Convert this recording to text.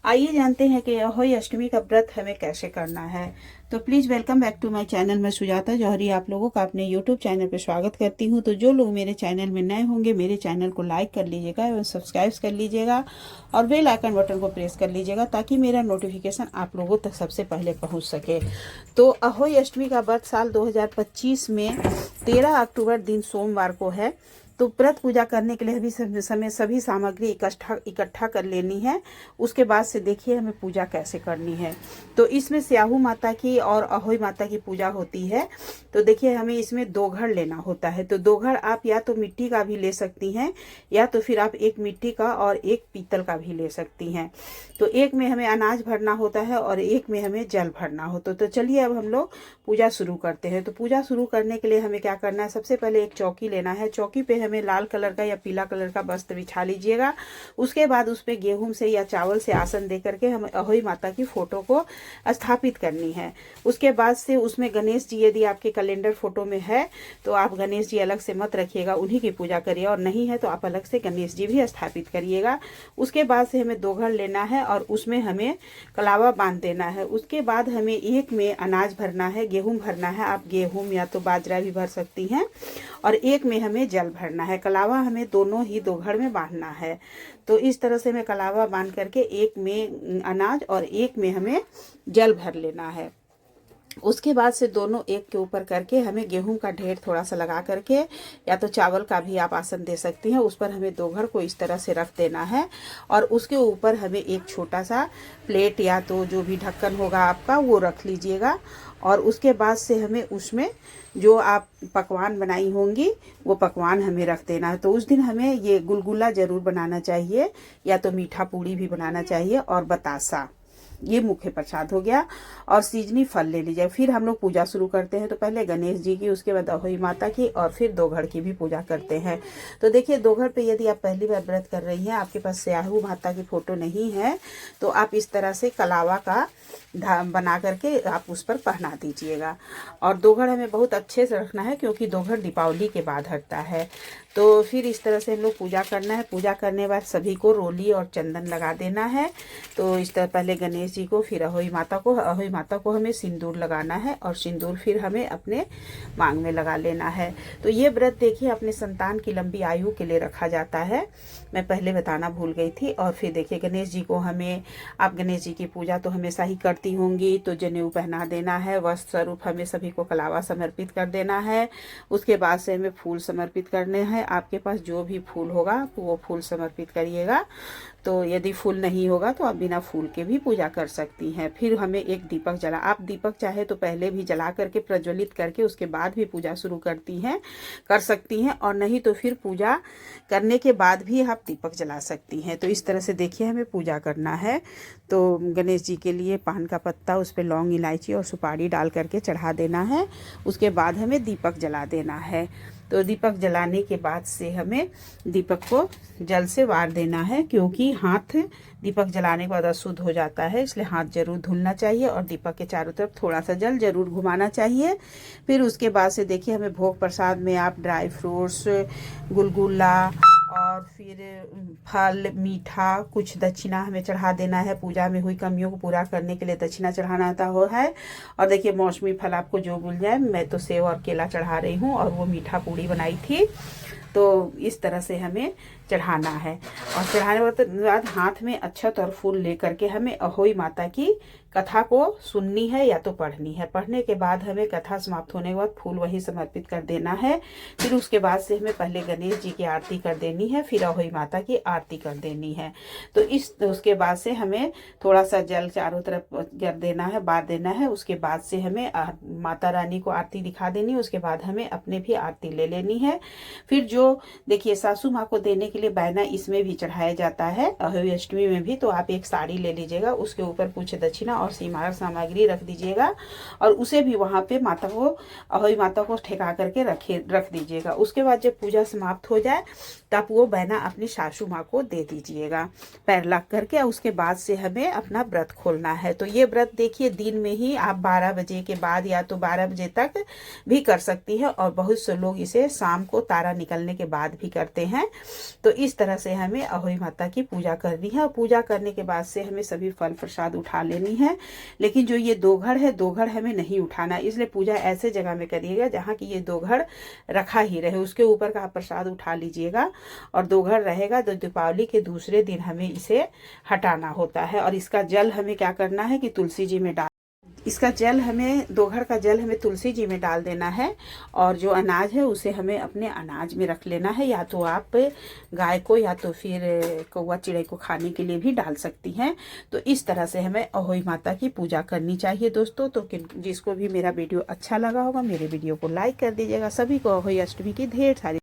आइए जानते हैं कि अहोई अष्टमी का व्रत हमें कैसे करना है। तो please welcome back to my channel. मैं सुजाता जौहरी आप लोगों का अपने यूट्यूब चैनल पर स्वागत करती हूं। तो जो लोग मेरे चैनल में नए होंगे मेरे चैनल को लाइक कर लीजिएगा एवं सब्सक्राइब कर लीजिएगा और बेल आइकन बटन को प्रेस कर लीजिएगा ताकि मेरा नोटिफिकेशन आप लोगों तक सबसे पहले पहुँच सके। तो अहोई अष्टमी का व्रत साल 2025 में 13 अक्टूबर दिन सोमवार को है। तो व्रत पूजा करने के लिए भी समय सभी सामग्री इकट्ठा कर लेनी है। उसके बाद से देखिए हमें पूजा कैसे करनी है। तो इसमें स्याहू माता की और अहोई माता की पूजा होती है। तो देखिए हमें इसमें 2 घड़ लेना होता है। तो 2 घड़ आप या तो मिट्टी का भी ले सकती हैं या तो फिर आप एक मिट्टी का और एक पीतल का भी ले सकती हैं। तो एक में हमें अनाज भरना होता है और एक में हमें जल भरना होता है। तो चलिए अब हम लोग पूजा शुरू करते हैं। तो पूजा शुरू करने के लिए हमें क्या करना है, सबसे पहले एक चौकी लेना है। चौकी पे हमें लाल कलर का या पीला कलर का वस्त्र बिछा लीजिएगा। उसके बाद उस पे गेहूं से या चावल से आसन दे करके हमें अहोई माता की फोटो को स्थापित करनी है। उसके बाद से उसमें गणेश जी यदि आपके कैलेंडर फोटो में है तो आप गणेश जी अलग से मत रखिएगा, उन्हीं की पूजा करिए, और नहीं है तो आप अलग से गणेश जी भी स्थापित करिएगा। उसके बाद से हमें 2 घड़ लेना है और उसमें हमें कलावा बांध देना है। उसके बाद हमें एक में अनाज भरना है, गेहूं भरना है, आप गेहूं या तो बाजरा भी भर सकती हैं, और एक में हमें जल भरना है। कलावा हमें दोनों ही 2 घड़ में बांधना है। तो इस तरह से हमें कलावा बांध करके एक में अनाज और एक में हमें जल भर लेना है। उसके बाद से दोनों एक के ऊपर करके हमें गेहूं का ढेर थोड़ा सा लगा करके या तो चावल का भी आप आसन दे सकती हैं, उस पर हमें 2 घड़ को इस तरह से रख देना है और उसके ऊपर हमें एक छोटा सा प्लेट या तो जो भी ढक्कन होगा आपका वो रख लीजिएगा। और उसके बाद से हमें उसमें जो आप पकवान बनाई होंगी वो पकवान हमें रख देना है। तो उस दिन हमें ये गुलगुला ज़रूर बनाना चाहिए या तो मीठा पूड़ी भी बनाना चाहिए और बतासा, ये मुख्य प्रसाद हो गया। और सीजनी फल ले लीजिए। फिर हम लोग पूजा शुरू करते हैं। तो पहले गणेश जी की, उसके बाद अहोई माता की और फिर 2 घड़ की भी पूजा करते हैं। तो देखिए 2 घड़ पे यदि आप पहली बार व्रत कर रही हैं, आपके पास स्याहू माता की फोटो नहीं है तो आप इस तरह से कलावा का बना करके आप उस पर पहना दीजिएगा। और 2 घड़ हमें बहुत अच्छे से रखना है क्योंकि 2 घड़ दीपावली के बाद हटता है। तो फिर इस तरह से हम लोग पूजा करना है। पूजा करने के बाद सभी को रोली और चंदन लगा देना है। तो इस तरह पहले गणेश जी को, फिर अहोई माता को हमें सिंदूर लगाना है और सिंदूर फिर हमें अपने मांग में लगा लेना है। तो ये व्रत देखिए अपने संतान की लंबी आयु के लिए रखा जाता है, मैं पहले बताना भूल गई थी। और फिर देखिए गणेश जी को हमें, आप गणेश जी की पूजा तो हमेशा ही करती होंगी, तो जनेऊ पहना देना है। वस्त्र स्वरूप हमें सभी को कलावा समर्पित कर देना है। उसके बाद से हमें फूल समर्पित करने हैं। आपके पास जो भी फूल होगा वो फूल समर्पित करिएगा। तो यदि फूल नहीं होगा तो आप बिना फूल के भी पूजा कर सकती हैं। फिर हमें एक दीपक जला, आप दीपक चाहे तो पहले भी जला करके प्रज्वलित करके उसके बाद भी पूजा शुरू कर सकती हैं, और नहीं तो फिर पूजा करने के बाद भी आप दीपक जला सकती हैं। तो इस तरह से देखिए हमें पूजा करना है। तो गणेश जी के लिए पान का पत्ता, उस पर लौंग, इलायची और सुपारी डाल करके चढ़ा देना है। उसके बाद हमें दीपक जला देना है। तो दीपक जलाने के बाद से हमें दीपक को जल से वार देना है, क्योंकि हाथ दीपक जलाने के बाद अशुद्ध हो जाता है, इसलिए हाथ जरूर धुलना चाहिए और दीपक के चारों तरफ थोड़ा सा जल जरूर घुमाना चाहिए। फिर उसके बाद से देखिए हमें भोग प्रसाद में आप ड्राई फ्रूट्स, गुलगुला और फिर फल, मीठा, कुछ दक्षिणा हमें चढ़ा देना है। पूजा में हुई कमियों को पूरा करने के लिए दक्षिणा चढ़ाना आता हो है। और देखिए मौसमी फल आपको जो मिल जाए, मैं तो सेव और केला चढ़ा रही हूँ और वो मीठा पूड़ी बनाई थी। तो इस तरह से हमें चढ़ाना है। और चढ़ाने के बाद हाथ में अक्षत और फूल लेकर के हमें अहोई माता की कथा को सुननी है या तो पढ़नी है। पढ़ने के बाद हमें कथा समाप्त होने के बाद फूल वही समर्पित कर देना है। फिर उसके बाद से हमें पहले गणेश जी की आरती कर देनी है, फिर अहोई माता की आरती कर देनी है। तो उसके बाद से हमें थोड़ा सा जल चारों तरफ कर देना है, बार देना है। उसके बाद से हमें माता रानी को आरती दिखा देनी है। उसके बाद हमें अपने भी आरती ले लेनी है। फिर जो देखिए सासू माँ को देने के लिए बैना इसमें भी चढ़ाया जाता है अहोई अष्टमी में भी। तो आप एक साड़ी ले लीजिएगा, उसके ऊपर कुछ दक्षिणा और श्रृंगार सामग्री रख दीजिएगा और उसे भी वहां पे माता को, अहोई माता को ठेका करके रख दीजिएगा। उसके बाद जब पूजा समाप्त हो जाए तब वो बैना अपनी सासू माँ को दे दीजिएगा पैर लग करके। उसके बाद से हमें अपना व्रत खोलना है। तो ये व्रत देखिए दिन में ही आप 12 बजे के बाद या तो 12 बजे तक भी कर सकती है, और बहुत से लोग इसे शाम को तारा निकलने के बाद भी करते हैं। तो इस तरह से हमें अहोई माता की पूजा करनी है। और पूजा करने के बाद से हमें सभी फल प्रसाद उठा लेनी है। लेकिन जो ये दो घड़ है, दो घड़ हमें नहीं उठाना, इसलिए पूजा ऐसे जगह में करिएगा जहाँ की ये दो घड़ रखा ही रहे, उसके ऊपर का आप प्रसाद उठा लीजिएगा। और दो घड़ रहेगा तो दीपावली के दूसरे दिन हमें इसे हटाना होता है। और इसका जल हमें क्या करना है कि तुलसी जी में इसका जल हमें, दो घड़ का जल हमें तुलसी जी में डाल देना है। और जो अनाज है उसे हमें अपने अनाज में रख लेना है, या तो आप गाय को या तो फिर कौवा चिड़ै को खाने के लिए भी डाल सकती हैं। तो इस तरह से हमें अहोई माता की पूजा करनी चाहिए दोस्तों। तो जिसको भी मेरा वीडियो अच्छा लगा होगा, मेरे वीडियो को लाइक कर दीजिएगा। सभी को अहोई अष्टमी की ढेर सारी